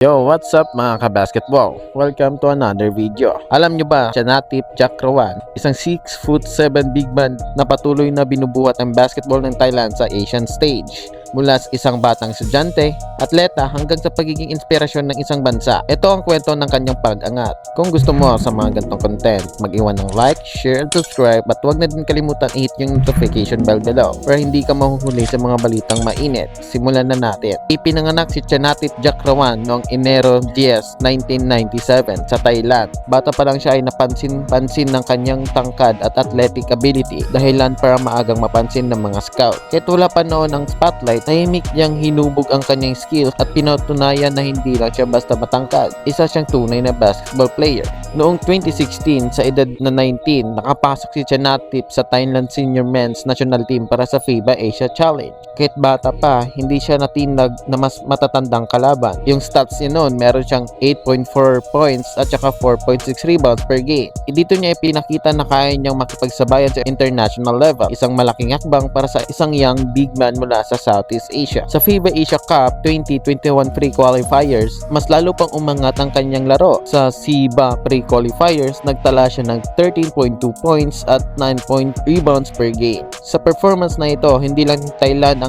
Yo, what's up mga ka-basketball? Welcome to another video. Alam nyo ba, Chanatip Chakrawan, isang 6'7" big man na patuloy na binubuhat ang basketball ng Thailand sa Asian stage. Mula sa isang batang estudyante, atleta hanggang sa pagiging inspirasyon ng isang bansa. Ito ang kwento ng kanyang pag-angat. Kung gusto mo sa mga ganitong content, mag-iwan ng like, share, and subscribe at huwag na din kalimutan i-hit yung notification bell below para hindi ka mahuhuli sa mga balitang mainit. Simulan na natin. Ipinanganak si Chanatip Chakrawan noong Enero 10, 1997 sa Thailand. Bata pa lang siya ay napansin-pansin ng kanyang tangkad at athletic ability, dahilan para maagang mapansin ng mga scout. Kahit wala pa noon ang spotlight, tahimik niyang hinubog ang kanyang skills at pinatunayan na hindi lang siya basta matangkad. Isa siyang tunay na basketball player. Noong 2016, sa edad na 19, nakapasok si Chanatip sa Thailand Senior Men's National Team para sa FIBA Asia Challenge. Kahit bata pa, hindi siya natinag na mas matatandang kalaban. Yung stats niya noon, meron siyang 8.4 points at saka 4.6 rebounds per game. Dito niya ipinakita na kaya niyang makipagsabayan sa international level. Isang malaking hakbang para sa isang young big man mula sa Southeast Asia. Sa FIBA Asia Cup 2021 pre-qualifiers, mas lalo pang umangat ang kanyang laro. Sa FIBA pre-qualifiers, nagtala siya ng 13.2 points at 9 rebounds per game. Sa performance na ito, hindi lang Thailand ang